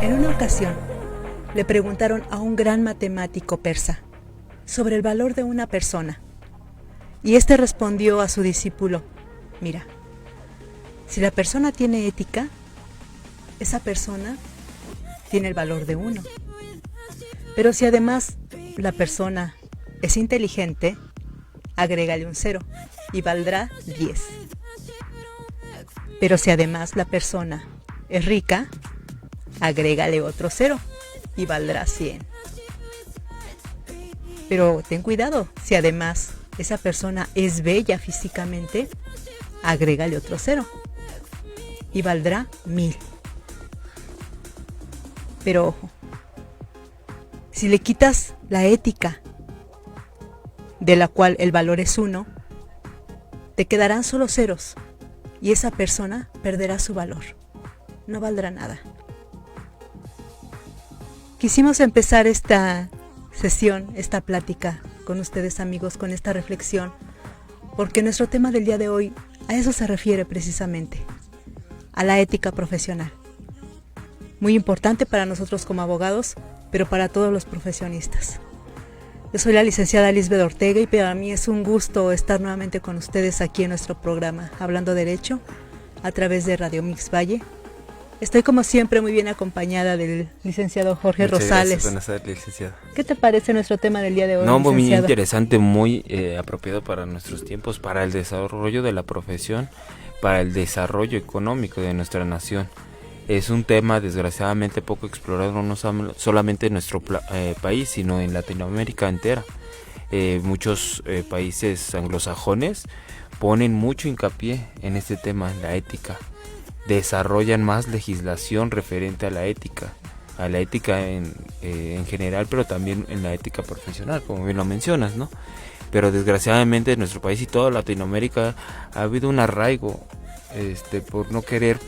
En una ocasión, le preguntaron a un gran matemático persa sobre el valor de una persona, y éste respondió a su discípulo: mira, si la persona tiene ética, esa persona tiene el valor de 1. Pero si además la persona es inteligente, agrégale un 0 y valdrá 10. Pero si además la persona es rica, agrégale otro 0 y valdrá 100. Pero ten cuidado, si además esa persona es bella físicamente, agrégale otro 0 y valdrá 1000. Pero ojo, si le quitas la ética, de la cual el valor es 1, te quedarán solo ceros y esa persona perderá su valor. No valdrá nada. Quisimos empezar esta sesión, esta plática con ustedes, amigos, con esta reflexión, porque nuestro tema del día de hoy a eso se refiere precisamente, a la ética profesional. Muy importante para nosotros como abogados, pero para todos los profesionistas. Yo soy la licenciada Lisbeth Ortega y para mí es un gusto estar nuevamente con ustedes aquí en nuestro programa Hablando Derecho a través de Radio Mix Valle. Estoy como siempre muy bien acompañada del licenciado Jorge Muchas Rosales. Gracias, buenas tardes, licenciado. ¿Qué te parece nuestro tema del día de hoy, No, licenciado? muy interesante, muy apropiado para nuestros tiempos, para el desarrollo de la profesión, para el desarrollo económico de nuestra nación. Es un tema desgraciadamente poco explorado, no solamente en nuestro país, sino en Latinoamérica entera. Muchos países anglosajones ponen mucho hincapié en este tema, la ética. Desarrollan más legislación referente a la ética en general, pero también en la ética profesional, como bien lo mencionas, ¿no? Pero desgraciadamente en nuestro país y toda Latinoamérica ha habido un arraigo por no querer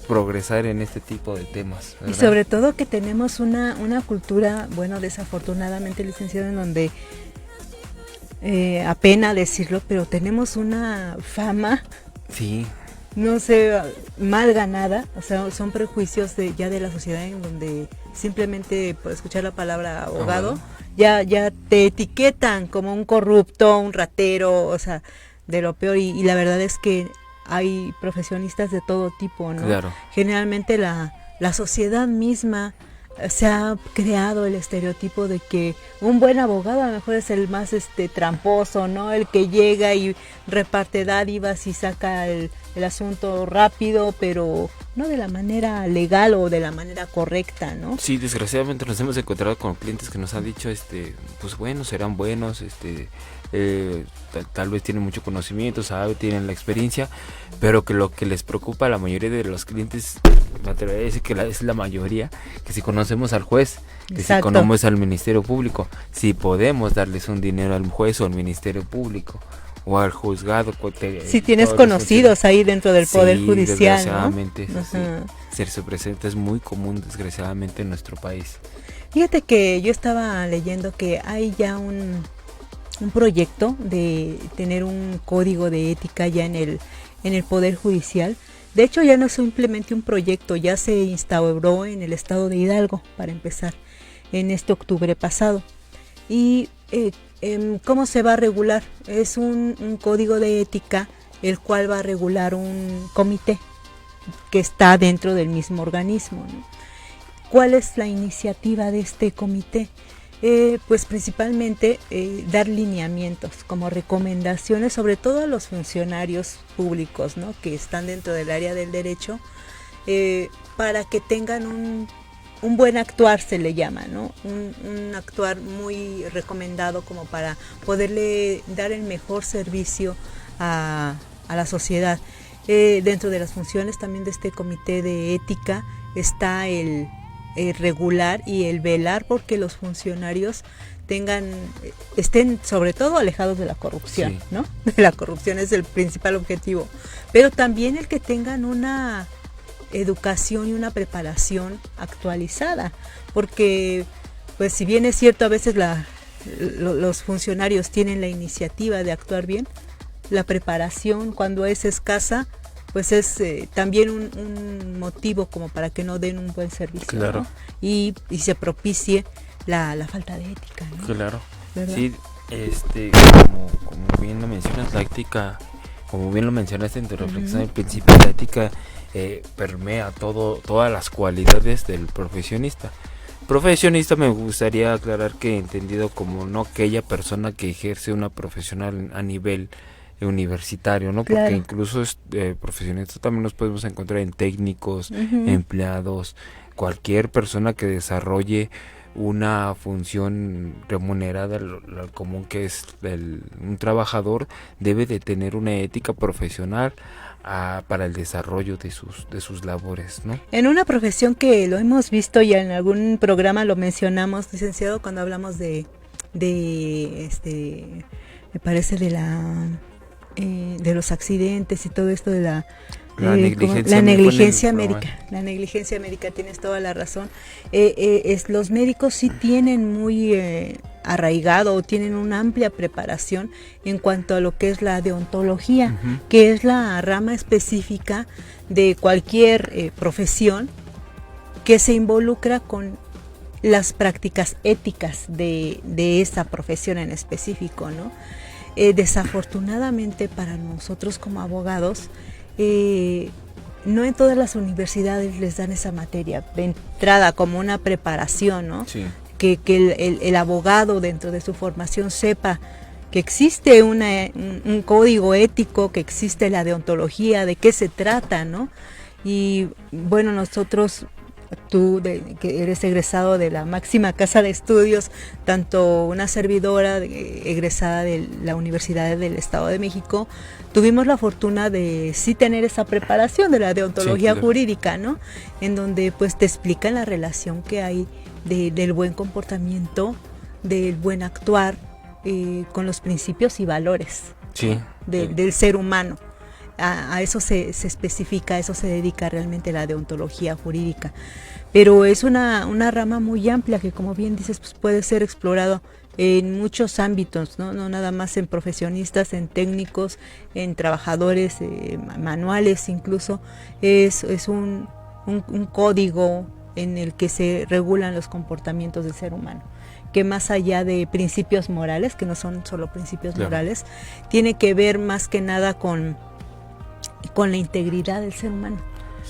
progresar en este tipo de temas, ¿verdad? Y sobre todo que tenemos una cultura, bueno, desafortunadamente, licenciado, en donde apena decirlo, pero tenemos una fama, sí, no sé, mal ganada. O sea, son prejuicios ya de la sociedad, en donde simplemente por escuchar la palabra abogado ya te etiquetan como un corrupto, un ratero, o sea, de lo peor. Y la verdad es que hay profesionistas de todo tipo, ¿no? Claro. Generalmente la sociedad misma se ha creado el estereotipo de que un buen abogado a lo mejor es el más tramposo, ¿no? El que llega y reparte dádivas y saca el asunto rápido, pero no de la manera legal o de la manera correcta, ¿no? Sí, desgraciadamente nos hemos encontrado con clientes que nos han dicho, pues bueno, serán buenos, tal vez tienen mucho conocimiento, tienen la experiencia, pero que lo que les preocupa a la mayoría de los clientes, me atrevería a decir que es la mayoría, que si conocemos al juez, que si conocemos al Ministerio Público, si podemos darles un dinero al juez o al Ministerio Público o al juzgado. Si tienes conocidos ahí dentro del Poder Judicial, desgraciadamente, ¿no? Sí, ser presente es muy común, desgraciadamente, en nuestro país. Fíjate que yo estaba leyendo que hay ya un proyecto de tener un código de ética ya en el Poder Judicial. De hecho, ya no es simplemente un proyecto, ya se instauró en el estado de Hidalgo, para empezar, en este octubre pasado. Y ¿cómo se va a regular? Es un código de ética, el cual va a regular un comité que está dentro del mismo organismo, ¿no? ¿Cuál es la iniciativa de este comité? Pues principalmente dar lineamientos como recomendaciones, sobre todo a los funcionarios públicos, ¿no? Que están dentro del área del derecho, para que tengan un buen actuar, se le llama, ¿no? Un actuar muy recomendado como para poderle dar el mejor servicio a la sociedad. Dentro de las funciones también de este comité de ética está el regular y el velar porque los funcionarios estén sobre todo alejados de la corrupción, Sí. ¿no? De la corrupción es el principal objetivo, pero también el que tengan una educación y una preparación actualizada, porque pues si bien es cierto a veces los funcionarios tienen la iniciativa de actuar bien, la preparación cuando es escasa pues es también un motivo como para que no den un buen servicio, Claro. ¿no? y se propicie la falta de ética, ¿no? Claro. ¿Verdad? Sí, como bien lo mencionas, la ética, como bien lo mencionaste en tu reflexión, el principio de la ética permea todas las cualidades del profesionista. Profesionista me gustaría aclarar que entendido como no aquella persona que ejerce una profesional a nivel universitario, ¿no? Porque Claro. incluso profesionistas también nos podemos encontrar en técnicos, empleados, cualquier persona que desarrolle una función remunerada, lo común que es un trabajador debe de tener una ética profesional para el desarrollo de sus labores, ¿no? En una profesión que lo hemos visto ya en algún programa lo mencionamos, licenciado, cuando hablamos de me parece de los accidentes y todo esto de la negligencia médica. La negligencia médica, tienes toda la razón. Los médicos sí tienen muy arraigado o tienen una amplia preparación en cuanto a lo que es la deontología, que es la rama específica de cualquier profesión que se involucra con las prácticas éticas de esa profesión en específico, ¿no? Desafortunadamente para nosotros como abogados, no en todas las universidades les dan esa materia de entrada como una preparación, ¿no? Sí. Que el abogado dentro de su formación sepa que existe un código ético, que existe la deontología, de qué se trata, ¿no? Y bueno, nosotros, tú que eres egresado de la máxima casa de estudios, tanto una servidora egresada de la Universidad del Estado de México, tuvimos la fortuna de sí tener esa preparación de la deontología jurídica, ¿no? En donde pues te explican la relación que hay del buen comportamiento, del buen actuar con los principios y valores del ser humano. A eso se especifica, a eso se dedica realmente la deontología jurídica. Pero es una rama muy amplia que, como bien dices, pues puede ser explorado en muchos ámbitos, ¿no? No nada más en profesionistas, en técnicos, en trabajadores manuales incluso. Es un código en el que se regulan los comportamientos del ser humano, que más allá de principios morales, que no son solo principios morales, tiene que ver más que nada con la integridad del ser humano.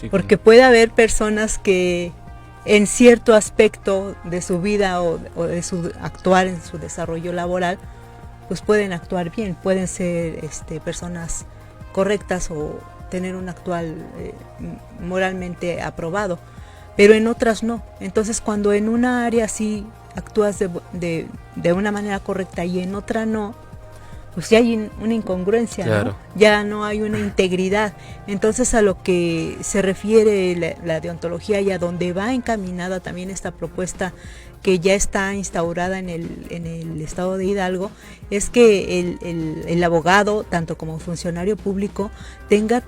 Sí, porque puede haber personas que en cierto aspecto de su vida o de su actuar en su desarrollo laboral, pues pueden actuar bien, pueden ser personas correctas o tener un actual moralmente aprobado, pero en otras no. Entonces cuando en una área sí actúas de una manera correcta y en otra no, pues ya hay una incongruencia, claro, ¿no? Ya no hay una integridad. Entonces a lo que se refiere la deontología y a donde va encaminada también esta propuesta que ya está instaurada en el estado de Hidalgo, es que el abogado, tanto como funcionario público, tenga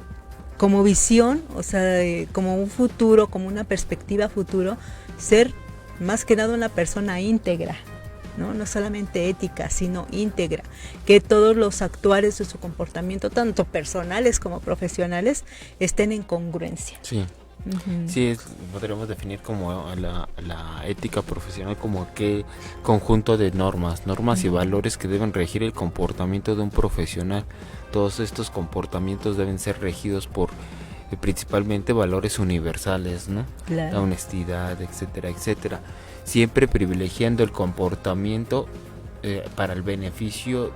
como visión, o sea, como un futuro, como una perspectiva futuro, ser más que nada una persona íntegra, no solamente ética, sino íntegra, que todos los actuares de su comportamiento, tanto personales como profesionales, estén en congruencia. Sí, sí, podríamos definir como la ética profesional como qué conjunto de normas y valores que deben regir el comportamiento de un profesional. Todos estos comportamientos deben ser regidos por principalmente valores universales, ¿no? Claro. La honestidad, etcétera, etcétera. Siempre privilegiando el comportamiento para el beneficio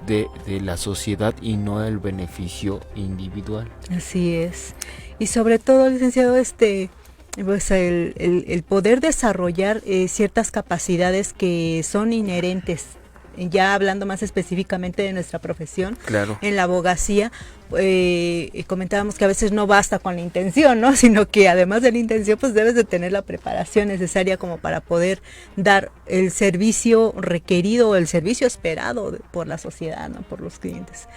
de la sociedad y no el beneficio individual. Así es. Y sobre todo, licenciado, pues el poder desarrollar ciertas capacidades que son inherentes ya hablando más específicamente de nuestra profesión, Claro. en la abogacía, comentábamos que a veces no basta con la intención, ¿no? Sino que además de la intención, pues debes de tener la preparación necesaria como para poder dar el servicio requerido, el servicio esperado por la sociedad, ¿no? Por los clientes.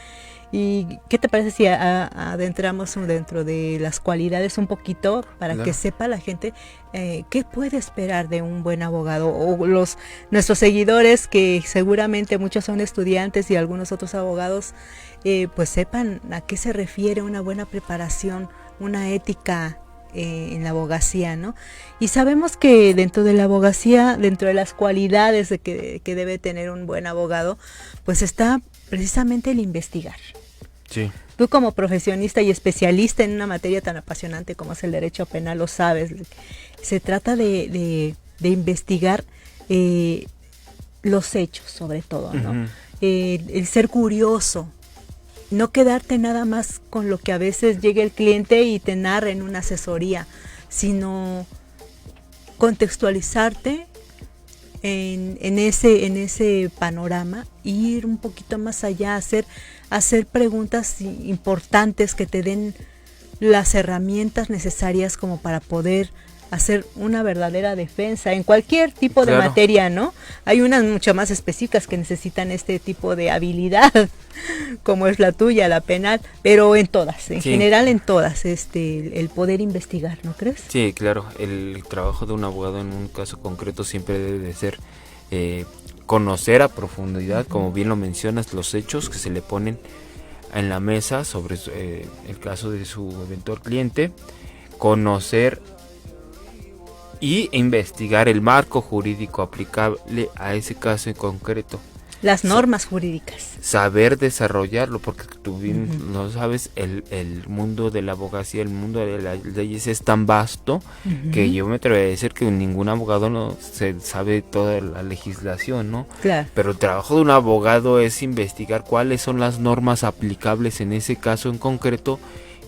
¿Y qué te parece si adentramos dentro de las cualidades un poquito para Claro. que sepa la gente qué puede esperar de un buen abogado? O nuestros seguidores, que seguramente muchos son estudiantes y algunos otros abogados, pues sepan a qué se refiere una buena preparación, una ética en la abogacía, ¿no? Y sabemos que dentro de la abogacía, dentro de las cualidades que debe tener un buen abogado, pues está precisamente el investigar. Sí. Tú como profesionista y especialista en una materia tan apasionante como es el derecho penal lo sabes. Se trata de investigar los hechos sobre todo, ¿no? Uh-huh. El ser curioso, no quedarte nada más con lo que a veces llega el cliente y te narra en una asesoría, sino contextualizarte en ese panorama, ir un poquito más allá, hacer preguntas importantes que te den las herramientas necesarias como para poder hacer una verdadera defensa en cualquier tipo de materia, ¿no? Hay unas mucho más específicas que necesitan este tipo de habilidad, como es la tuya, la penal, pero en todas, en general en todas, el poder investigar, ¿no crees? Sí, claro, el trabajo de un abogado en un caso concreto siempre debe de ser conocer a profundidad, como bien lo mencionas, los hechos que se le ponen en la mesa sobre el caso de su eventual cliente, conocer y investigar el marco jurídico aplicable a ese caso en concreto. Las normas jurídicas. Saber desarrollarlo, porque tú bien lo sabes, el mundo de la abogacía, el mundo de las leyes es tan vasto que yo me atrevería a decir que ningún abogado no se sabe toda la legislación, ¿no? Claro. Pero el trabajo de un abogado es investigar cuáles son las normas aplicables en ese caso en concreto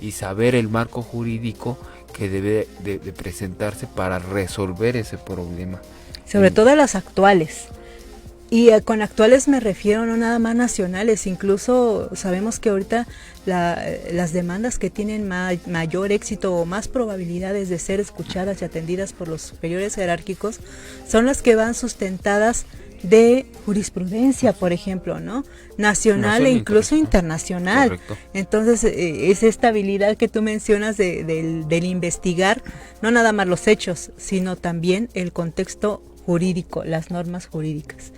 y saber el marco jurídico que debe de presentarse para resolver ese problema. Sobre todo las actuales. Y con actuales me refiero no nada más nacionales, incluso sabemos que ahorita las demandas que tienen mayor éxito o más probabilidades de ser escuchadas y atendidas por los superiores jerárquicos son las que van sustentadas de jurisprudencia, por ejemplo, ¿no? Nacional e incluso internacional. Correcto. Entonces, es esta habilidad que tú mencionas del investigar, no nada más los hechos, sino también el contexto jurídico, las normas jurídicas.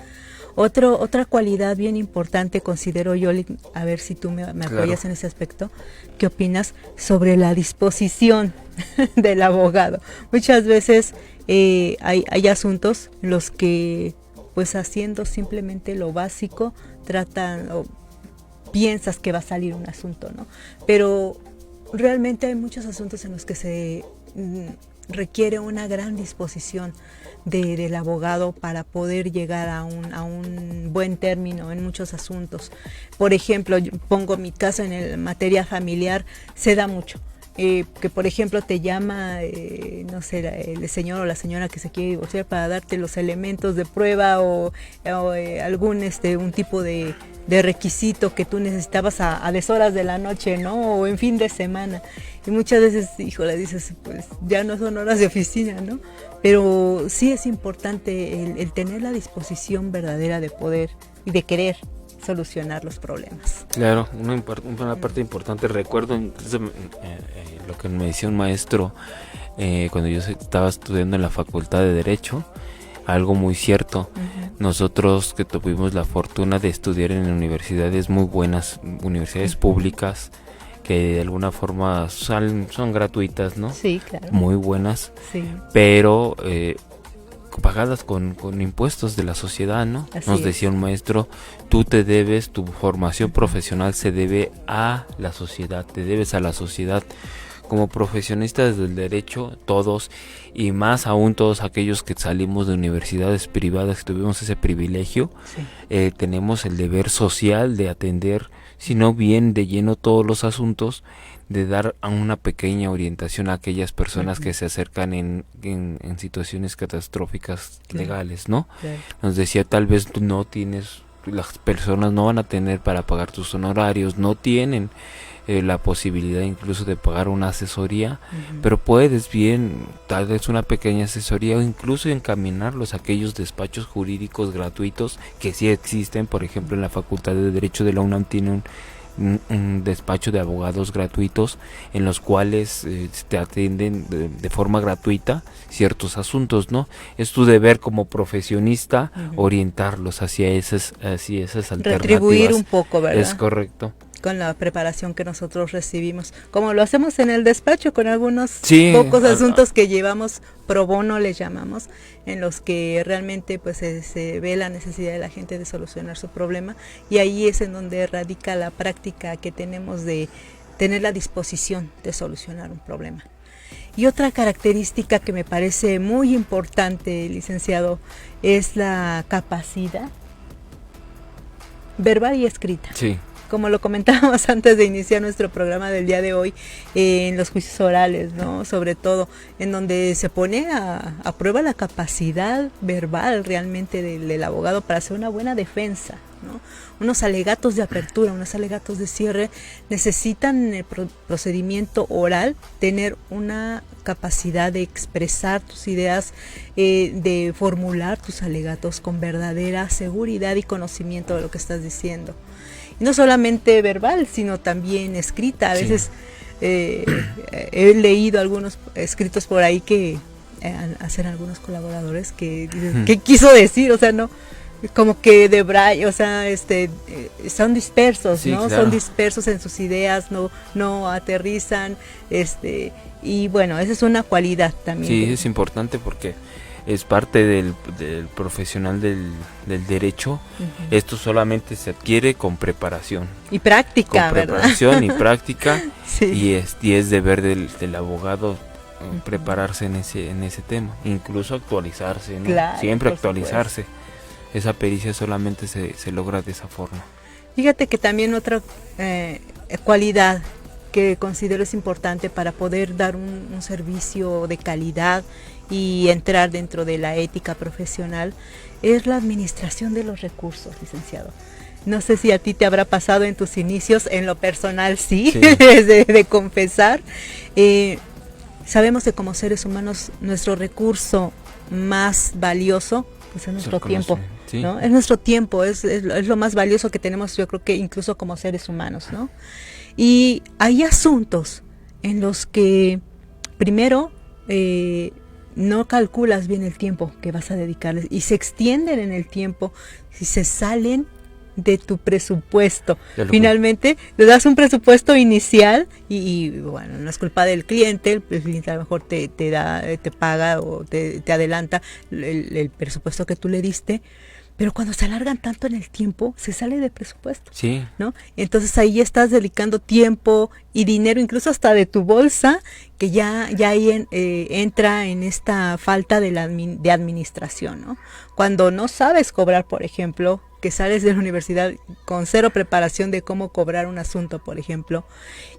Otra cualidad bien importante, considero yo, a ver si tú me apoyas en ese aspecto, ¿qué opinas sobre la disposición del abogado? Muchas veces hay asuntos en los que, pues haciendo simplemente lo básico, tratan o piensas que va a salir un asunto, ¿no? Pero realmente hay muchos asuntos en los que se requiere una gran disposición del abogado para poder llegar a un buen término en muchos asuntos. Por ejemplo, yo pongo mi caso en materia familiar, se da mucho. Que por ejemplo te llama, no sé, el señor o la señora que se quiere divorciar para darte los elementos de prueba o algún un tipo de requisito que tú necesitabas a deshoras de la noche, ¿no? O en fin de semana. Y muchas veces, híjole, dices, pues ya no son horas de oficina, ¿no? Pero sí es importante el tener la disposición verdadera de poder y de querer solucionar los problemas. Claro, una parte importante, recuerdo incluso lo que me decía un maestro cuando yo estaba estudiando en la Facultad de Derecho, algo muy cierto. Nosotros que tuvimos la fortuna de estudiar en universidades muy buenas, universidades públicas, que de alguna forma son gratuitas, ¿no? Sí, claro. Muy buenas, sí. Pero pagadas con impuestos de la sociedad, ¿no? Así Nos es. decía un maestro, tú te debes, tu formación profesional se debe a la sociedad, te debes a la sociedad. Como profesionistas del derecho, todos, y más aún todos aquellos que salimos de universidades privadas, que tuvimos ese privilegio, sí. Tenemos el deber social de atender, si no bien de lleno todos los asuntos, de dar a una pequeña orientación a aquellas personas que se acercan en situaciones catastróficas legales, ¿no? Nos decía, tal vez tú no tienes las personas no van a tener para pagar tus honorarios, no tienen la posibilidad incluso de pagar una asesoría, pero puedes bien, tal vez una pequeña asesoría o incluso encaminarlos a aquellos despachos jurídicos gratuitos que sí existen. Por ejemplo, en la Facultad de Derecho de la UNAM tiene un despacho de abogados gratuitos en los cuales te atienden de forma gratuita ciertos asuntos, ¿no? Es tu deber como profesionista orientarlos hacia esas alternativas. Retribuir un poco, ¿verdad? Es correcto. Con la preparación que nosotros recibimos, como lo hacemos en el despacho con algunos pocos asuntos que llevamos pro bono, les llamamos, en los que realmente pues se ve la necesidad de la gente de solucionar su problema, y ahí es en donde radica la práctica que tenemos de tener la disposición de solucionar un problema. Y otra característica que me parece muy importante, licenciado, es la capacidad verbal y escrita. Sí. Como lo comentábamos antes de iniciar nuestro programa del día de hoy, en los juicios orales, ¿no? Sobre todo, en donde se pone a prueba la capacidad verbal realmente del abogado para hacer una buena defensa, ¿no? Unos alegatos de apertura, unos alegatos de cierre necesitan en el procedimiento oral tener una capacidad de expresar tus ideas, de formular tus alegatos con verdadera seguridad y conocimiento de lo que estás diciendo. Y no solamente verbal, sino también escrita. A veces he leído algunos escritos por ahí que hacen algunos colaboradores que dicen, ¿qué quiso decir? O sea, no, como que de braille, o sea, son dispersos, sí, ¿no? Claro. Son dispersos en sus ideas, no aterrizan, y bueno, esa es una cualidad también. Sí, es importante porque es parte del profesional del derecho. Esto solamente se adquiere con preparación y práctica, con preparación, ¿verdad? Y práctica. Sí. y es deber del abogado prepararse en ese tema, incluso actualizarse, ¿no? Claro, siempre actualizarse. Esa pericia solamente se logra de esa forma. Fíjate que también otra cualidad que considero es importante para poder dar un servicio de calidad y entrar dentro de la ética profesional es la administración de los recursos, licenciado. No sé si a ti te habrá pasado en tus inicios, en lo personal sí. de confesar. Sabemos que como seres humanos nuestro recurso más valioso pues es nuestro tiempo, sí, ¿no? Es nuestro tiempo, es lo más valioso que tenemos, yo creo que incluso como seres humanos, ¿no? Y hay asuntos en los que primero no calculas bien el tiempo que vas a dedicarles y se extienden en el tiempo si se salen de tu presupuesto. Finalmente le das un presupuesto inicial y bueno, no es culpa del cliente, el cliente a lo mejor te paga o te adelanta el presupuesto que tú le diste, pero cuando se alargan tanto en el tiempo, se sale de presupuesto, sí, ¿no? Entonces ahí estás dedicando tiempo y dinero, incluso hasta de tu bolsa, que ya ahí entra en esta falta de administración, ¿no? Cuando no sabes cobrar, por ejemplo, que sales de la universidad con cero preparación de cómo cobrar un asunto, por ejemplo,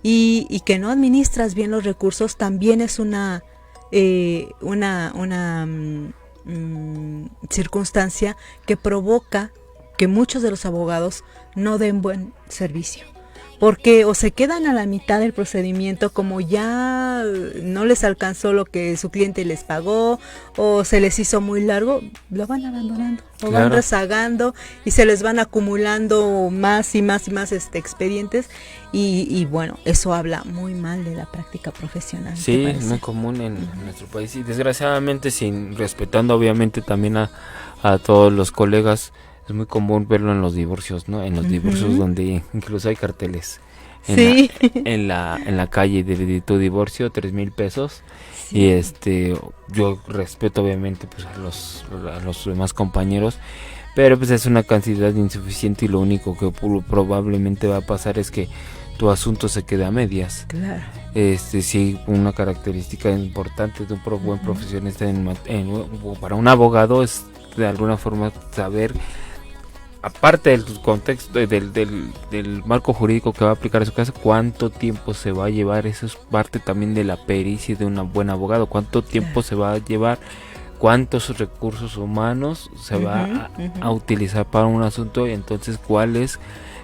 y que no administras bien los recursos, también es una circunstancia que provoca que muchos de los abogados no den buen servicio, porque o se quedan a la mitad del procedimiento, como ya no les alcanzó lo que su cliente les pagó o se les hizo muy largo, lo van abandonando o van rezagando y se les van acumulando más y más expedientes y bueno, eso habla muy mal de la práctica profesional. Sí, es muy común en nuestro país y desgraciadamente, sin respetando obviamente también a todos los colegas, es muy común verlo en los divorcios, ¿no? En los divorcios donde incluso hay carteles en la calle de tu divorcio, 3,000 pesos. Sí. Y yo respeto obviamente pues a los demás compañeros, pero pues es una cantidad insuficiente y lo único que probablemente va a pasar es que tu asunto se quede a medias. Claro. Sí, una característica importante de un buen profesionista para un abogado es de alguna forma saber, aparte del contexto del marco jurídico que va a aplicar a su caso, cuánto tiempo se va a llevar. Eso es parte también de la pericia de un buen abogado, cuánto tiempo se va a llevar cuántos recursos humanos se va a utilizar para un asunto, y entonces cuál es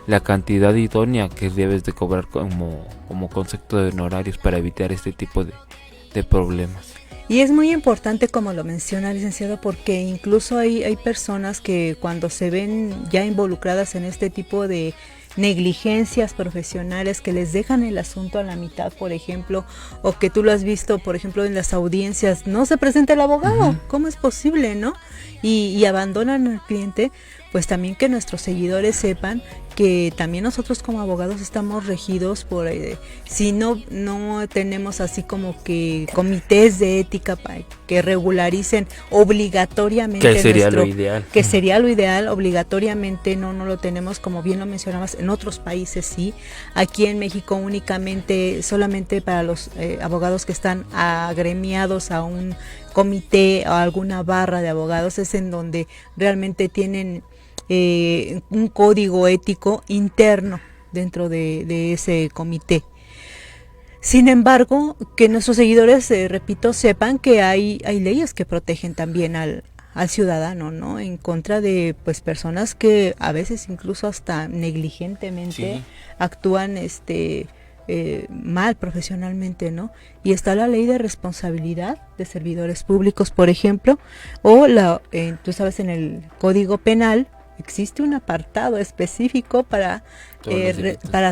la cantidad idónea que debes de cobrar como concepto de honorarios para evitar este tipo de problemas. Y es muy importante, como lo menciona, licenciado, porque incluso hay personas que cuando se ven ya involucradas en este tipo de negligencias profesionales que les dejan el asunto a la mitad, por ejemplo, o que tú lo has visto, por ejemplo, en las audiencias, no se presenta el abogado, ¿cómo es posible, no? Y abandonan al cliente. Pues también que nuestros seguidores sepan que también nosotros como abogados estamos regidos por, si no tenemos así como que comités de ética para que regularicen obligatoriamente, que sería lo ideal, que sería lo ideal, obligatoriamente no lo tenemos, como bien lo mencionabas, en otros países sí, aquí en México únicamente, solamente para los abogados que están agremiados a un comité o alguna barra de abogados es en donde realmente tienen un código ético interno dentro de ese comité. Sin embargo, que nuestros seguidores, repito, sepan que hay leyes que protegen también al ciudadano, ¿no? En contra de pues personas que a veces incluso hasta negligentemente actúan mal profesionalmente, ¿no? Y está la ley de responsabilidad de servidores públicos, por ejemplo, o tú sabes, en el Código Penal existe un apartado específico para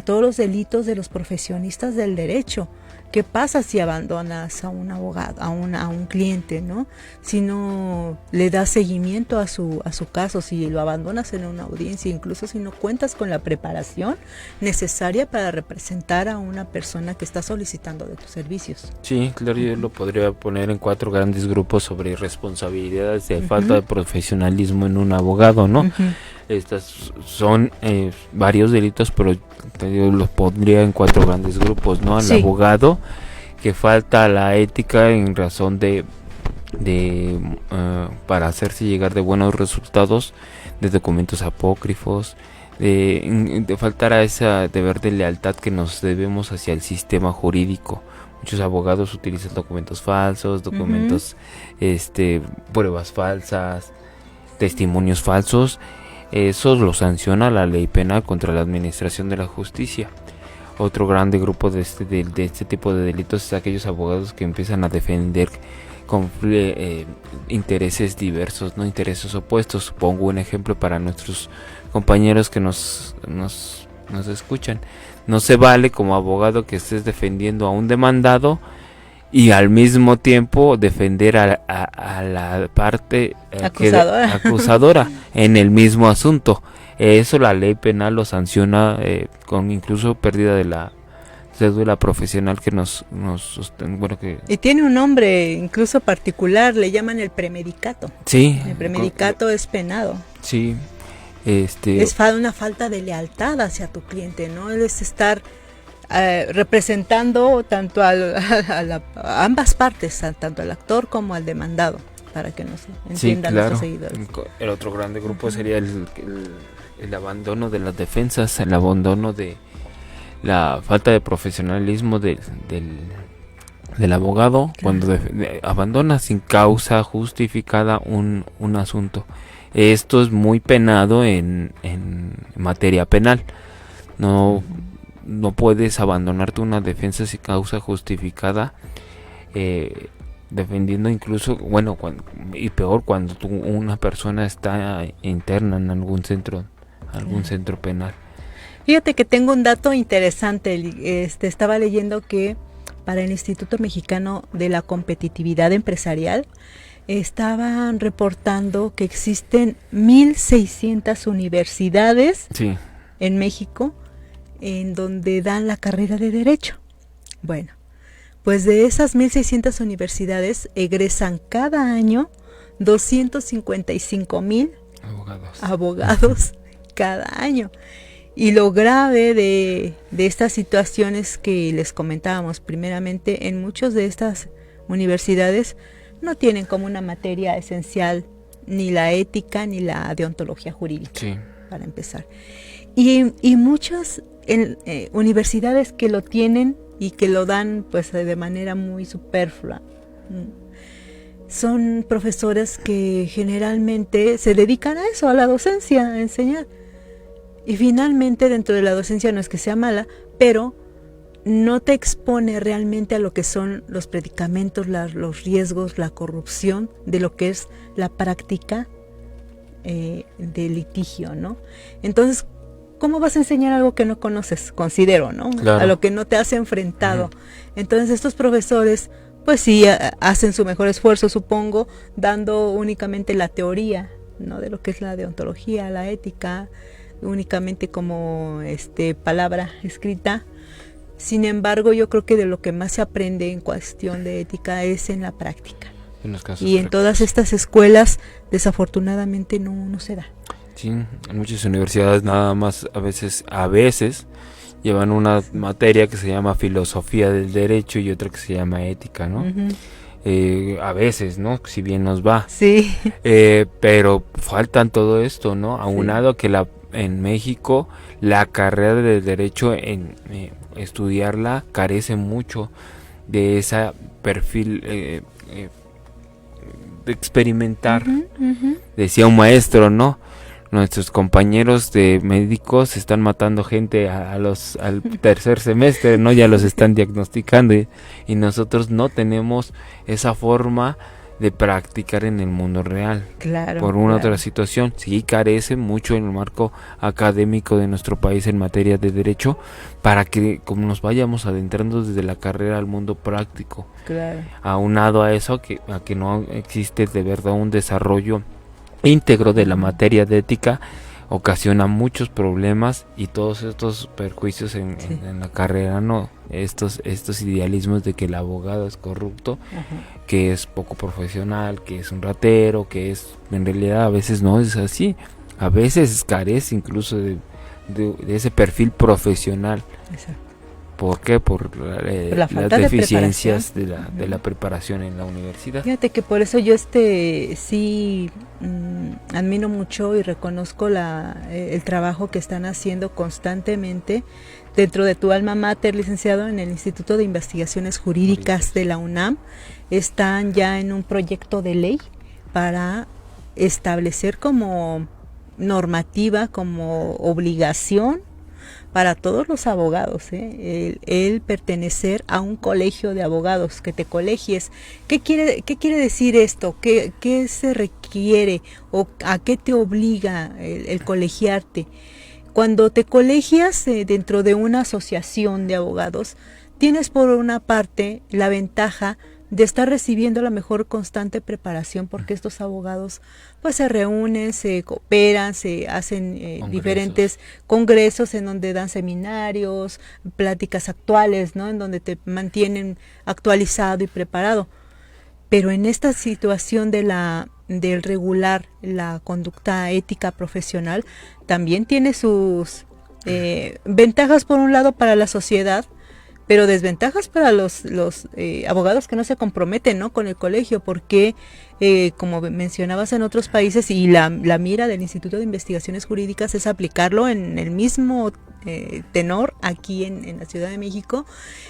todos los delitos de los profesionistas del derecho. ¿Qué pasa si abandonas a un abogado, a un cliente, ¿no? Si no le das seguimiento a su caso, si lo abandonas en una audiencia, incluso si no cuentas con la preparación necesaria para representar a una persona que está solicitando de tus servicios. Sí, claro, yo lo podría poner en 4 grandes grupos sobre responsabilidades de falta de profesionalismo en un abogado, ¿no? Estas son varios delitos, pero te digo, los pondría en 4 grandes grupos, ¿no? Al abogado, que falta la ética en razón de para hacerse llegar de buenos resultados, de documentos apócrifos, de faltar a ese deber de lealtad que nos debemos hacia el sistema jurídico. Muchos abogados utilizan documentos falsos, pruebas falsas, testimonios falsos. Eso lo sanciona la ley penal contra la administración de la justicia. Otro grande grupo de este tipo de delitos es aquellos abogados que empiezan a defender con intereses diversos, no intereses opuestos. Pongo un ejemplo para nuestros compañeros que nos escuchan. No se vale como abogado que estés defendiendo a un demandado y al mismo tiempo defender a la parte acusadora en el mismo asunto. Eso la ley penal lo sanciona con incluso pérdida de la cédula profesional que nos y tiene un nombre incluso particular, le llaman el premedicato. Sí. El premedicato es penado. Sí. Es una falta de lealtad hacia tu cliente, ¿no? Es estar representando tanto a ambas partes, tanto al actor como al demandado, para que nos entiendan nuestros seguidores. El otro grande grupo sería el abandono de las defensas, el abandono de la falta de profesionalismo del abogado, cuando abandona sin causa justificada un asunto. Esto es muy penado en materia penal. No puedes abandonarte una defensa sin causa justificada, defendiendo incluso, y peor cuando una persona está interna en algún centro penal. Fíjate que tengo un dato interesante. Estaba leyendo que para el Instituto Mexicano de la Competitividad Empresarial estaban reportando que existen 1,600 universidades en México en donde dan la carrera de Derecho. Bueno, pues de esas 1,600 universidades egresan cada año 255,000 abogados cada año. Y lo grave de estas situaciones que les comentábamos, primeramente, en muchas de estas universidades no tienen como una materia esencial ni la ética ni la deontología jurídica, para empezar. Y muchas universidades que lo tienen y que lo dan pues de manera muy superflua. son profesores que generalmente se dedican a eso, a la docencia, a enseñar. Y finalmente dentro de la docencia no es que sea mala, pero no te expone realmente a lo que son los predicamentos, los riesgos, la corrupción de lo que es la práctica de litigio, ¿no? Entonces, ¿cómo vas a enseñar algo que no conoces? Considero, ¿no? Claro. A lo que no te has enfrentado. Entonces, estos profesores, pues sí, hacen su mejor esfuerzo, supongo, dando únicamente la teoría, ¿no? De lo que es la deontología, la ética, únicamente como palabra escrita. Sin embargo, yo creo que de lo que más se aprende en cuestión de ética es en la práctica. En los casos y en todas estas escuelas, desafortunadamente, no se da. Sí, en muchas universidades nada más a veces llevan una materia que se llama filosofía del derecho y otra que se llama ética, ¿no? Uh-huh. A veces, ¿no? Si bien nos va. Sí. Pero faltan todo esto, ¿no? Aunado que en México la carrera de derecho estudiarla carece mucho de ese perfil de experimentar. Uh-huh, uh-huh. Decía un maestro, ¿no? Nuestros compañeros de médicos están matando gente al tercer semestre, ¿no? Ya los están diagnosticando y nosotros no tenemos esa forma de practicar en el mundo real. Claro. Por una otra situación, sí carece mucho en el marco académico de nuestro país en materia de derecho para que como nos vayamos adentrando desde la carrera al mundo práctico. Claro. Aunado a eso, a que no existe de verdad un desarrollo íntegro de la materia de ética, ocasiona muchos problemas y todos estos perjuicios en la carrera, ¿no? Estos idealismos de que el abogado es corrupto, uh-huh. que es poco profesional, que es un ratero, que es, en realidad a veces no es así, a veces carece incluso de ese perfil profesional. Exacto. ¿Por qué? Por las deficiencias de la preparación en la universidad. Fíjate que por eso yo sí admiro mucho y reconozco el trabajo que están haciendo constantemente dentro de tu alma mater, licenciado, en el Instituto de Investigaciones Jurídicas de la UNAM. Están ya en un proyecto de ley para establecer como normativa, como obligación para todos los abogados, el pertenecer a un colegio de abogados, que te colegies. ¿Qué quiere decir esto? ¿Qué se requiere o a qué te obliga el colegiarte? Cuando te colegias dentro de una asociación de abogados, tienes por una parte la ventaja de estar recibiendo la mejor constante preparación, porque estos abogados pues se reúnen, se cooperan, se hacen diferentes congresos en donde dan seminarios, pláticas actuales, ¿no? En donde te mantienen actualizado y preparado. Pero en esta situación del regular la conducta ética profesional, también tiene sus ventajas por un lado para la sociedad, pero desventajas para los abogados que no se comprometen, ¿no? Con el colegio, porque como mencionabas en otros países, y la mira del Instituto de Investigaciones Jurídicas es aplicarlo en el mismo tenor aquí en la Ciudad de México,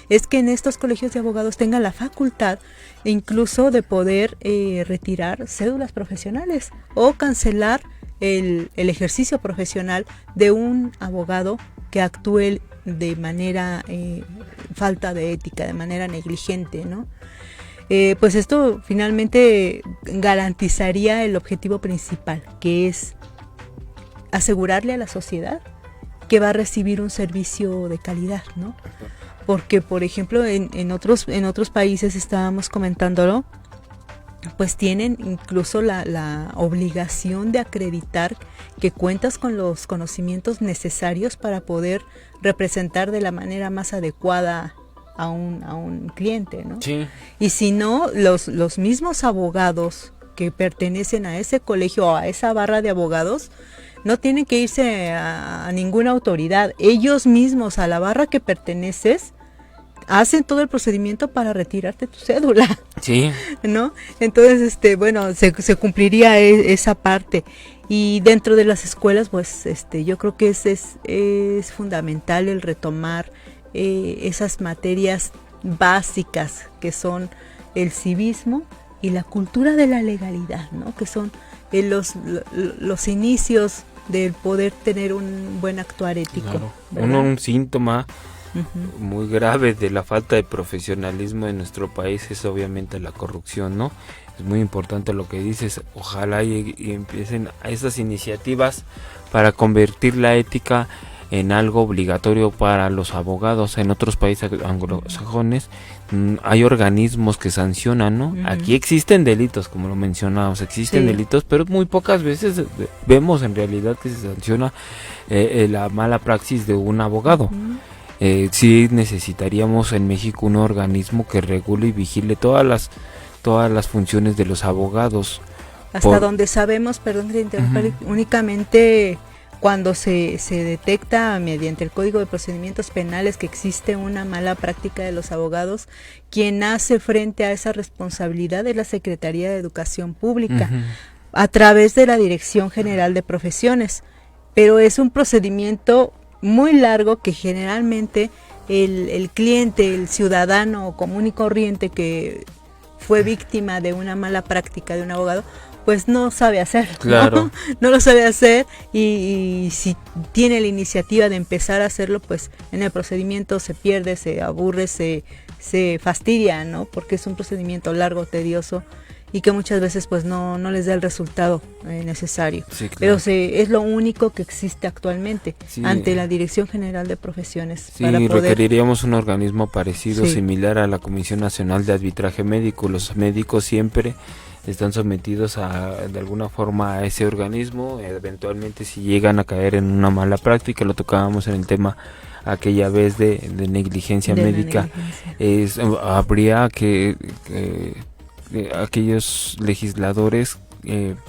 es que en estos colegios de abogados tengan la facultad incluso de poder retirar cédulas profesionales o cancelar el ejercicio profesional de un abogado que actúe de manera falta de ética, de manera negligente, ¿no? Pues esto finalmente garantizaría el objetivo principal, que es asegurarle a la sociedad que va a recibir un servicio de calidad, ¿no? Porque, por ejemplo, en otros países, estábamos comentándolo, pues tienen incluso la obligación de acreditar que cuentas con los conocimientos necesarios para poder representar de la manera más adecuada a un cliente, ¿no? Sí. Y si no, los mismos abogados que pertenecen a ese colegio o a esa barra de abogados no tienen que irse a ninguna autoridad. Ellos mismos, a la barra que perteneces, hacen todo el procedimiento para retirarte tu cédula. Sí. ¿No? Entonces, bueno, se cumpliría esa parte. Y dentro de las escuelas, pues, yo creo que es fundamental el retomar esas materias básicas que son el civismo, y la cultura de la legalidad, ¿no? Que son los inicios del poder tener un buen actuar ético. Claro. Un síntoma muy grave de la falta de profesionalismo en nuestro país es obviamente la corrupción, ¿no? Es muy importante lo que dices, ojalá y empiecen estas iniciativas para convertir la ética en algo obligatorio para los abogados. En otros países anglosajones hay organismos que sancionan, ¿no? Aquí existen delitos, como lo mencionábamos, existen delitos, pero muy pocas veces vemos en realidad que se sanciona la mala praxis de un abogado. Sí necesitaríamos en México un organismo que regule y vigile todas las funciones de los abogados. Hasta donde sabemos, perdón que te interrumpa, únicamente cuando se detecta mediante el Código de Procedimientos Penales que existe una mala práctica de los abogados, quien hace frente a esa responsabilidad es la Secretaría de Educación Pública, a través de la Dirección General de Profesiones. Pero es un procedimiento muy largo que generalmente el cliente, el ciudadano común y corriente que fue víctima de una mala práctica de un abogado, pues no sabe hacer, claro. No lo sabe hacer y si tiene la iniciativa de empezar a hacerlo, pues en el procedimiento se pierde, se aburre, se fastidia, ¿no? Porque es un procedimiento largo, tedioso y que muchas veces pues no les da el resultado necesario. Sí, claro. Pero es lo único que existe actualmente ante la Dirección General de Profesiones. Sí, requeriríamos un organismo parecido, similar a la Comisión Nacional de Arbitraje Médico. Los médicos siempre están sometidos de alguna forma a ese organismo. Eventualmente si llegan a caer en una mala práctica, lo tocábamos en el tema aquella vez de negligencia médica, habría que aquellos legisladores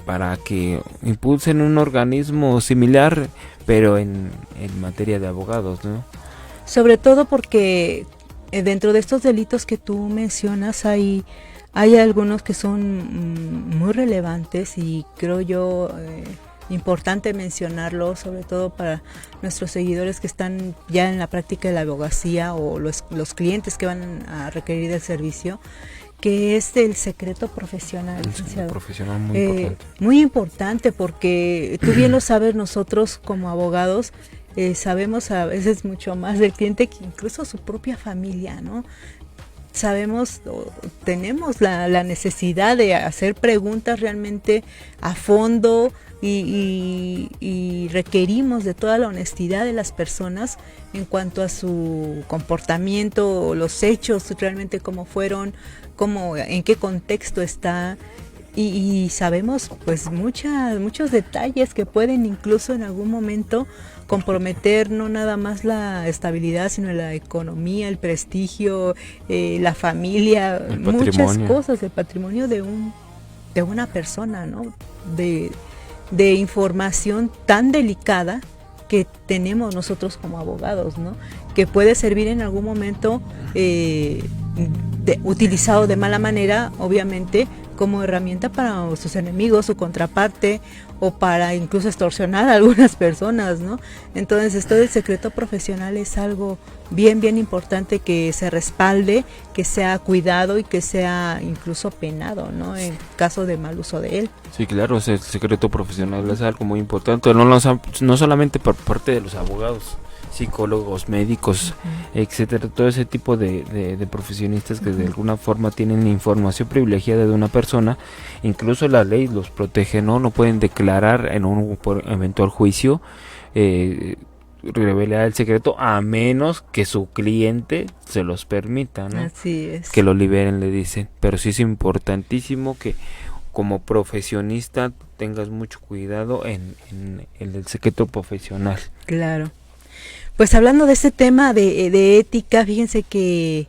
para que impulsen un organismo similar, pero en materia de abogados, ¿no? Sobre todo porque dentro de estos delitos que tú mencionas hay algunos que son muy relevantes y creo yo importante mencionarlo, sobre todo para nuestros seguidores que están ya en la práctica de la abogacía o los clientes que van a requerir el servicio, que es el secreto profesional. El secreto profesional muy importante. Muy importante porque tú bien lo sabes, nosotros como abogados sabemos a veces mucho más del cliente que incluso su propia familia, ¿no? Sabemos, tenemos la necesidad de hacer preguntas realmente a fondo y requerimos de toda la honestidad de las personas en cuanto a su comportamiento, los hechos realmente cómo fueron, en qué contexto está y sabemos pues muchos detalles que pueden incluso en algún momento comprometer no nada más la estabilidad, sino la economía, el prestigio, la familia, muchas cosas, el patrimonio de una persona, ¿no? De información tan delicada que tenemos nosotros como abogados, ¿no? Que puede servir en algún momento utilizado de mala manera, obviamente, como herramienta para sus enemigos, su contraparte, o para incluso extorsionar a algunas personas, ¿no? Entonces esto del secreto profesional es algo bien importante que se respalde, que sea cuidado y que sea incluso penado, ¿no? En caso de mal uso de él. Sí, claro, el secreto profesional es algo muy importante, no solamente por parte de los abogados, psicólogos, médicos, etcétera, todo ese tipo de profesionistas que de alguna forma tienen información privilegiada de una persona, incluso la ley los protege, no pueden declarar en un eventual juicio revelar el secreto a menos que su cliente se los permita, ¿no? Así es. Que lo liberen, le dicen, pero sí es importantísimo que como profesionista tengas mucho cuidado en el secreto profesional. Claro. Pues hablando de este tema de ética, fíjense que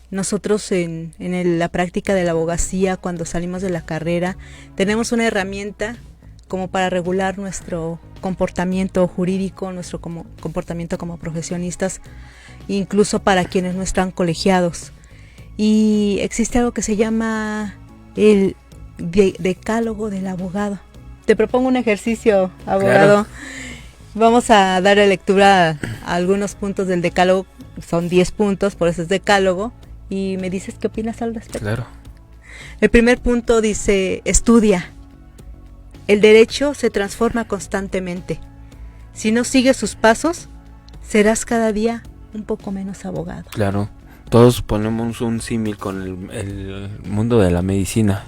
nosotros en la práctica de la abogacía, cuando salimos de la carrera, tenemos una herramienta como para regular nuestro comportamiento jurídico, nuestro comportamiento como profesionistas, incluso para quienes no están colegiados. Y existe algo que se llama el decálogo del abogado. Te propongo un ejercicio, abogado. Claro. Vamos a darle lectura a algunos puntos del decálogo, son 10 puntos, por eso es decálogo, y me dices qué opinas al respecto. Claro. El primer punto dice, estudia. El derecho se transforma constantemente. Si no sigues sus pasos, serás cada día un poco menos abogado. Claro, todos ponemos un símil con el mundo de la medicina.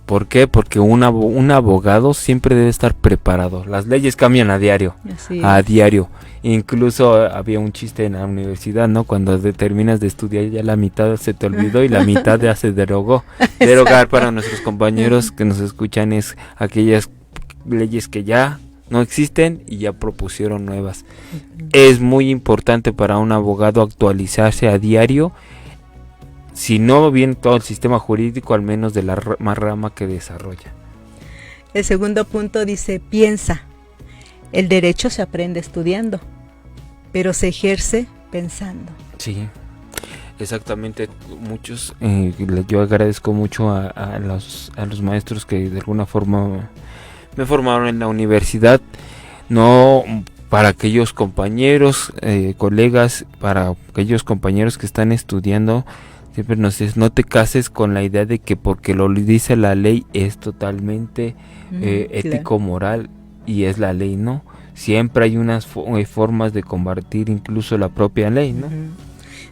¿Por qué? Porque un abogado siempre debe estar preparado. Las leyes cambian a diario. A diario. Incluso había un chiste en la universidad, ¿no? Cuando terminas de estudiar ya la mitad se te olvidó y la mitad ya se derogó. Derogar para nuestros compañeros que nos escuchan es aquellas leyes que ya no existen y ya propusieron nuevas. Es muy importante para un abogado actualizarse a diario. Si no bien todo el sistema jurídico, al menos de la más rama que desarrolla. El segundo punto dice, piensa. El derecho se aprende estudiando, pero se ejerce pensando. Sí, exactamente. Muchos, yo agradezco mucho a los maestros que de alguna forma me formaron en la universidad. No para aquellos compañeros, colegas, para aquellos compañeros que están estudiando. Siempre nos dice, no te cases con la idea de que porque lo dice la ley es totalmente ético, moral y es la ley, ¿no? Siempre hay unas formas de combatir incluso la propia ley, ¿no?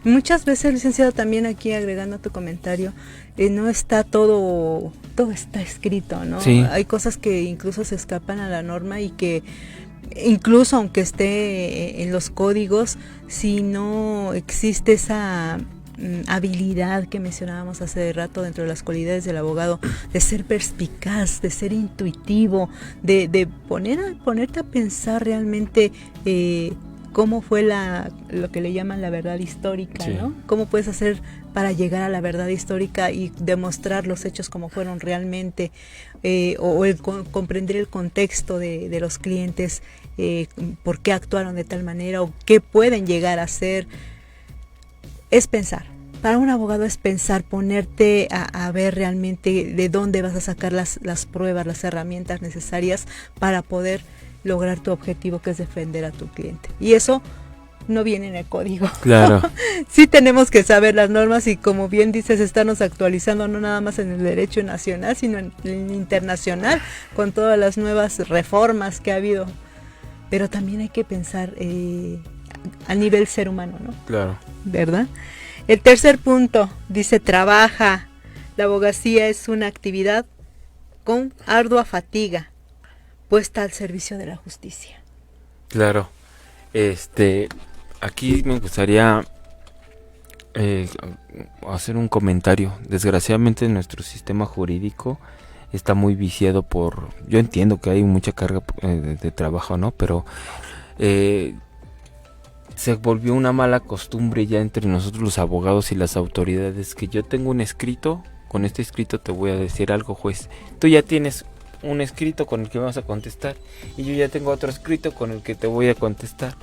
Muchas veces, licenciado, también aquí agregando a tu comentario, no está todo está escrito, ¿no? Sí. Hay cosas que incluso se escapan a la norma y que incluso aunque esté en los códigos, si no existe esa habilidad que mencionábamos hace rato dentro de las cualidades del abogado, de ser perspicaz, de ser intuitivo, de ponerte a pensar realmente cómo fue lo que le llaman la verdad histórica, sí, ¿no? Cómo puedes hacer para llegar a la verdad histórica y demostrar los hechos como fueron realmente, comprender el contexto de los clientes, por qué actuaron de tal manera o qué pueden llegar a ser. Es pensar. Para un abogado es pensar, ponerte a ver realmente de dónde vas a sacar las pruebas, las herramientas necesarias para poder lograr tu objetivo, que es defender a tu cliente. Y eso no viene en el código. Claro. Sí tenemos que saber las normas y, como bien dices, estarnos actualizando no nada más en el derecho nacional, sino en el internacional, con todas las nuevas reformas que ha habido. Pero también hay que pensar a nivel ser humano, ¿no? Claro. ¿Verdad? El tercer punto dice, trabaja. La abogacía es una actividad con ardua fatiga, puesta al servicio de la justicia. Claro. Aquí me gustaría hacer un comentario. Desgraciadamente nuestro sistema jurídico está muy viciado por... Yo entiendo que hay mucha carga de trabajo, ¿no? Pero se volvió una mala costumbre ya entre nosotros los abogados y las autoridades, que yo tengo un escrito, con este escrito te voy a decir algo, juez. Tú ya tienes un escrito con el que vamos a contestar y yo ya tengo otro escrito con el que te voy a contestar.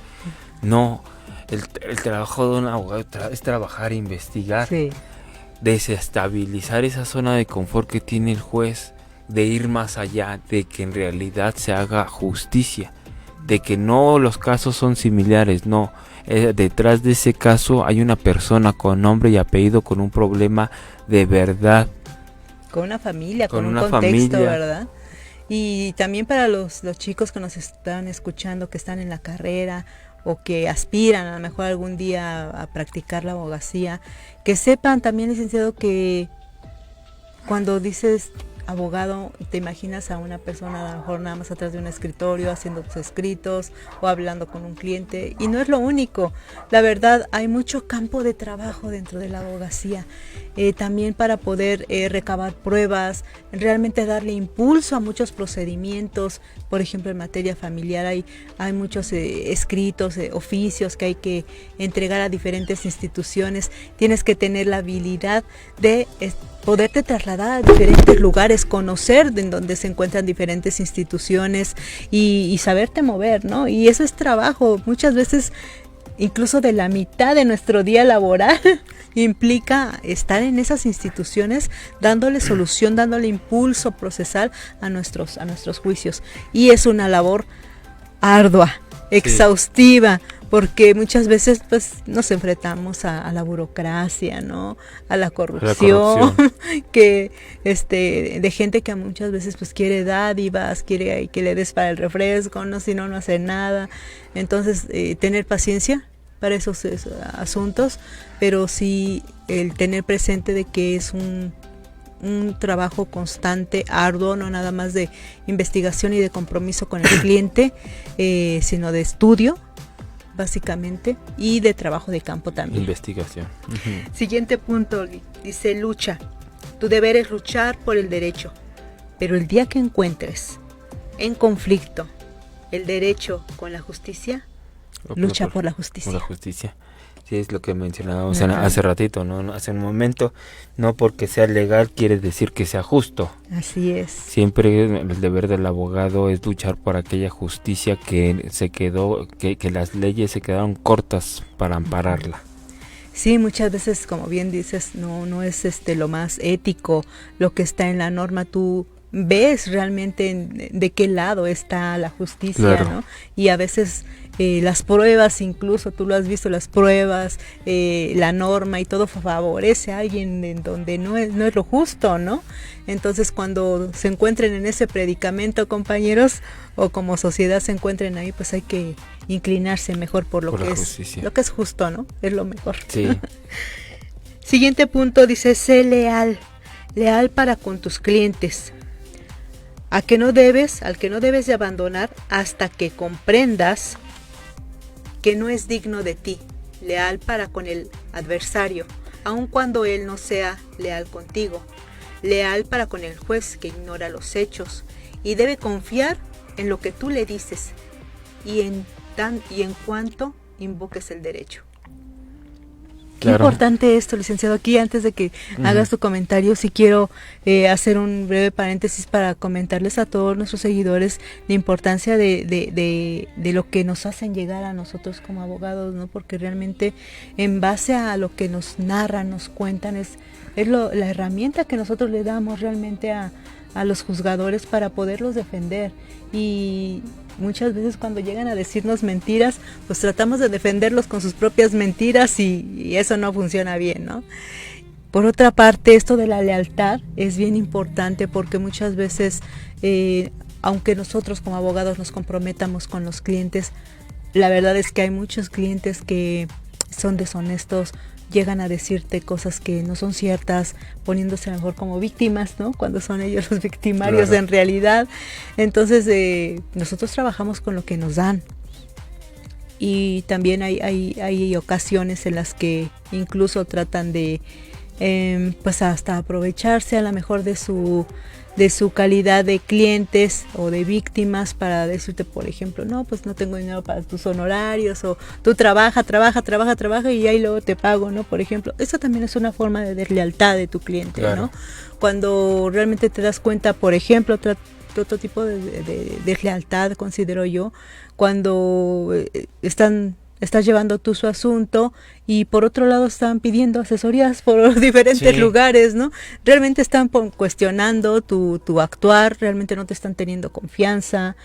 No, el trabajo de un abogado es trabajar, investigar, sí, desestabilizar esa zona de confort que tiene el juez, de ir más allá, de que en realidad se haga justicia, de que no los casos son similares, no, detrás de ese caso hay una persona con nombre y apellido, con un problema de verdad, con una familia, con un contexto, ¿verdad? Y también para los chicos que nos están escuchando, que están en la carrera o que aspiran a lo mejor algún día a practicar la abogacía, que sepan también, licenciado, que cuando dices abogado, te imaginas a una persona a lo mejor nada más atrás de un escritorio haciendo tus escritos o hablando con un cliente, y no es lo único. La verdad, hay mucho campo de trabajo dentro de la abogacía, también para poder recabar pruebas, realmente darle impulso a muchos procedimientos. Por ejemplo, en materia familiar hay muchos escritos, oficios que hay que entregar a diferentes instituciones. Tienes que tener la habilidad de poderte trasladar a diferentes lugares, conocer en donde se encuentran diferentes instituciones y saberte mover, ¿no? Y eso es trabajo. Muchas veces, incluso de la mitad de nuestro día laboral, implica estar en esas instituciones dándole solución, dándole impulso procesal a nuestros juicios. Y es una labor ardua, exhaustiva, sí, porque muchas veces pues nos enfrentamos a la burocracia, ¿no? A la corrupción, que de gente que muchas veces pues quiere dádivas, quiere que le des para el refresco, no, si no, no hace nada. Entonces, tener paciencia para esos asuntos, pero sí el tener presente de que es un trabajo constante, arduo, no nada más de investigación y de compromiso con el cliente, sino de estudio, básicamente, y de trabajo de campo también. Investigación. Uh-huh. Siguiente punto, dice lucha. Tu deber es luchar por el derecho, pero el día que encuentres en conflicto el derecho con la justicia, lucha por la justicia. Por la justicia. Sí, es lo que mencionábamos hace ratito, ¿no? Hace un momento, no porque sea legal quiere decir que sea justo. Así es. Siempre el deber del abogado es luchar por aquella justicia que se quedó, que las leyes se quedaron cortas para ampararla. Sí, muchas veces, como bien dices, no es lo más ético lo que está en la norma. Tú ves realmente de qué lado está la justicia, claro, ¿no? Y a veces las pruebas, incluso tú lo has visto, las pruebas, la norma y todo favorece a alguien en donde no es lo justo, ¿no? Entonces, cuando se encuentren en ese predicamento, compañeros, o como sociedad se encuentren ahí, pues hay que inclinarse mejor por lo que es justo, ¿no? Es lo mejor. Sí. Siguiente punto dice: sé leal para con tus clientes. Al que no debes de abandonar hasta que comprendas que no es digno de ti. Leal para con el adversario, aun cuando él no sea leal contigo. Leal para con el juez que ignora los hechos y debe confiar en lo que tú le dices y en cuanto invoques el derecho. Claro. Qué importante esto, licenciado. Aquí, antes de que hagas tu comentario, sí quiero hacer un breve paréntesis para comentarles a todos nuestros seguidores la importancia de lo que nos hacen llegar a nosotros como abogados, ¿no? Porque realmente, en base a lo que nos narran, nos cuentan, es la herramienta que nosotros le damos realmente a los juzgadores para poderlos defender. Y muchas veces cuando llegan a decirnos mentiras, pues tratamos de defenderlos con sus propias mentiras y eso no funciona bien, ¿no? Por otra parte, esto de la lealtad es bien importante porque muchas veces, aunque nosotros como abogados nos comprometamos con los clientes, la verdad es que hay muchos clientes que son deshonestos, llegan a decirte cosas que no son ciertas, poniéndose a lo mejor como víctimas, ¿no? Cuando son ellos los victimarios, claro, en realidad. Entonces, nosotros trabajamos con lo que nos dan. Y también hay ocasiones en las que incluso tratan de, pues hasta aprovecharse a lo mejor de su calidad de clientes o de víctimas para decirte, por ejemplo, no, pues no tengo dinero para tus honorarios, o tú trabaja y ahí luego te pago, ¿no? Por ejemplo, eso también es una forma de deslealtad de tu cliente, claro, ¿no? Cuando realmente te das cuenta, por ejemplo, otro tipo de deslealtad, considero yo, cuando estás llevando tú su asunto y por otro lado están pidiendo asesorías por diferentes lugares, ¿no? Realmente están cuestionando tu actuar, realmente no te están teniendo confianza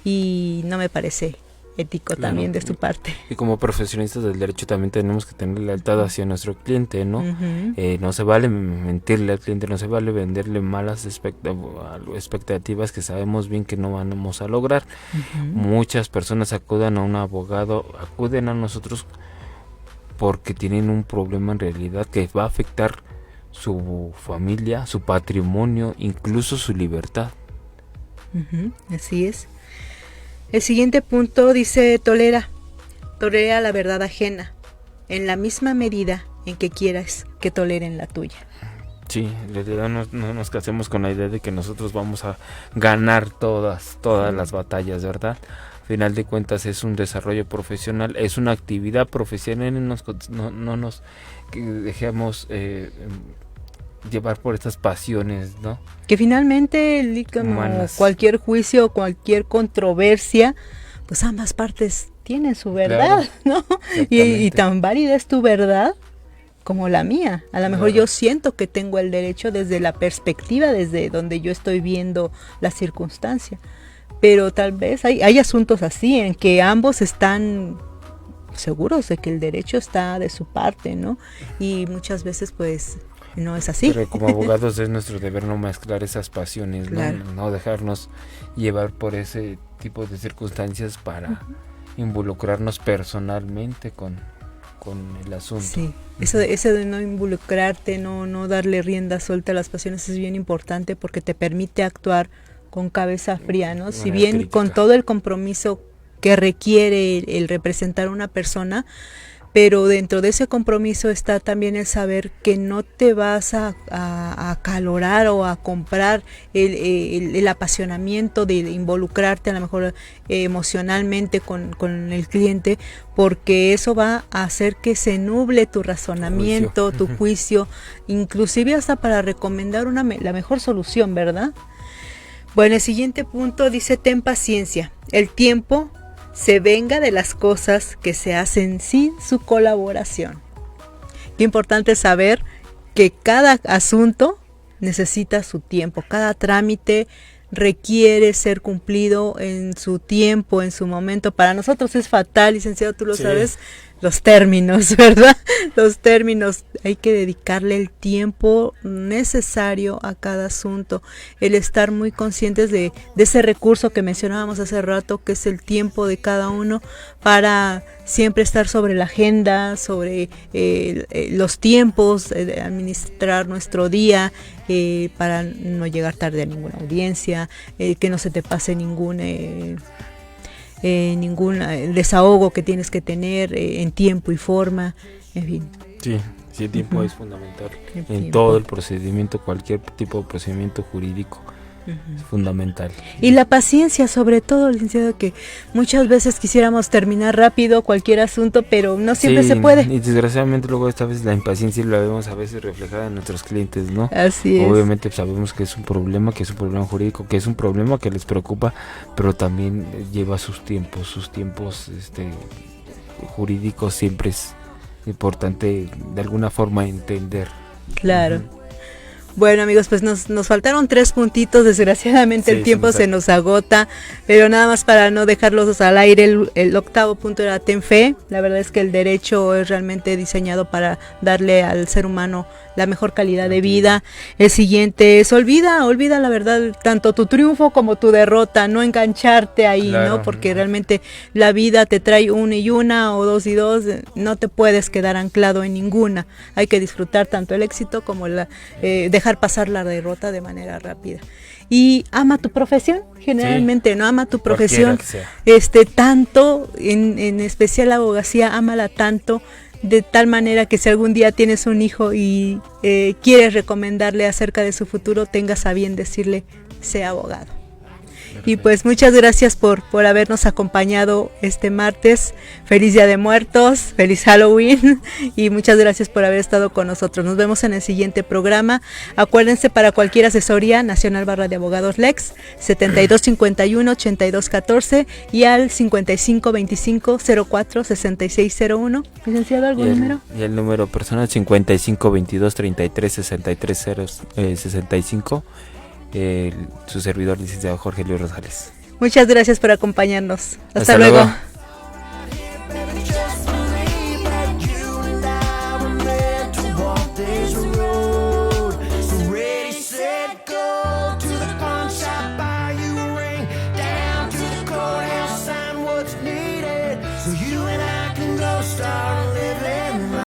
y no me parece ético, claro, también de su parte. Y como profesionistas del derecho también tenemos que tener lealtad hacia nuestro cliente, ¿no? Uh-huh. No se vale mentirle al cliente, no se vale venderle malas expectativas que sabemos bien que no vamos a lograr. Uh-huh. Muchas personas acuden a un abogado, acuden a nosotros porque tienen un problema en realidad que va a afectar su familia, su patrimonio, incluso su libertad. Uh-huh. Así es. El siguiente punto dice: tolera la verdad ajena, en la misma medida en que quieras que toleren la tuya. Sí, en realidad no nos casemos con la idea de que nosotros vamos a ganar todas las batallas, ¿verdad? Al final de cuentas es un desarrollo profesional, es una actividad profesional, no nos dejemos llevar por estas pasiones, ¿no? Que finalmente, como humanas, cualquier juicio, cualquier controversia, pues ambas partes tienen su verdad, claro, ¿no? Y tan válida es tu verdad como la mía. A lo mejor yo siento que tengo el derecho desde la perspectiva, desde donde yo estoy viendo la circunstancia. Pero tal vez hay asuntos así en que ambos están seguros de que el derecho está de su parte, ¿no? Y muchas veces pues no es así. Pero como abogados es nuestro deber no mezclar esas pasiones, claro. No dejarnos llevar por ese tipo de circunstancias para involucrarnos personalmente con el asunto. Sí, eso de no involucrarte, no darle rienda suelta a las pasiones es bien importante porque te permite actuar con cabeza fría, ¿no? Si bien crítica, con todo el compromiso que requiere el representar a una persona, pero dentro de ese compromiso está también el saber que no te vas a acalorar o a comprar el apasionamiento de involucrarte a lo mejor emocionalmente con el cliente, porque eso va a hacer que se nuble tu razonamiento, tu juicio, inclusive hasta para recomendar la mejor solución, ¿verdad? Bueno, el siguiente punto dice: ten paciencia, el tiempo se venga de las cosas que se hacen sin su colaboración. Qué importante saber que cada asunto necesita su tiempo, cada trámite requiere ser cumplido en su tiempo, en su momento. Para nosotros es fatal, licenciado, tú lo sabes, los términos, ¿verdad? Los términos, hay que dedicarle el tiempo necesario a cada asunto, el estar muy conscientes de ese recurso que mencionábamos hace rato, que es el tiempo de cada uno, para siempre estar sobre la agenda, sobre los tiempos, administrar nuestro día, para no llegar tarde a ninguna audiencia, que no se te pase ningún desahogo que tienes que tener en tiempo y forma, en fin. Sí, el tiempo es fundamental en todo el procedimiento, cualquier tipo de procedimiento jurídico. Es fundamental. Y la paciencia, sobre todo, licenciado, que muchas veces quisiéramos terminar rápido cualquier asunto, pero no siempre se puede. Y desgraciadamente luego esta vez la impaciencia la vemos a veces reflejada en nuestros clientes, ¿no? Así es. Obviamente sabemos que es un problema jurídico, que es un problema que les preocupa, pero también lleva sus tiempos jurídicos. Siempre es importante de alguna forma entender. Claro. Bueno, amigos, pues nos faltaron 3 puntitos, desgraciadamente el tiempo se nos agota, pero nada más para no dejarlos al aire, el 8º punto era ten fe. La verdad es que el derecho es realmente diseñado para darle al ser humano la mejor calidad de vida. El siguiente es olvida la verdad, tanto tu triunfo como tu derrota, no engancharte ahí, claro, ¿no? Porque realmente la vida te trae 1 y 1 o 2 y 2, no te puedes quedar anclado en ninguna. Hay que disfrutar tanto el éxito como dejar pasar la derrota de manera rápida. Y ama tu profesión, generalmente, ¿no? Ama tu profesión, tanto, en especial la abogacía, ámala tanto, de tal manera que si algún día tienes un hijo y quieres recomendarle acerca de su futuro, tengas a bien decirle, sea abogado. Perfecto. Y pues muchas gracias por habernos acompañado este martes. Feliz Día de Muertos, feliz Halloween y muchas gracias por haber estado con nosotros. Nos vemos en el siguiente programa. Acuérdense, para cualquier asesoría, Nacional Barra de Abogados Lex, 7251-8214 y al 5525-04-6601. Licenciado, ¿algún número? Y el número personal 5522-33-6365. Su servidor, licenciado Jorge Luis Rosales. Muchas gracias por acompañarnos. Hasta luego.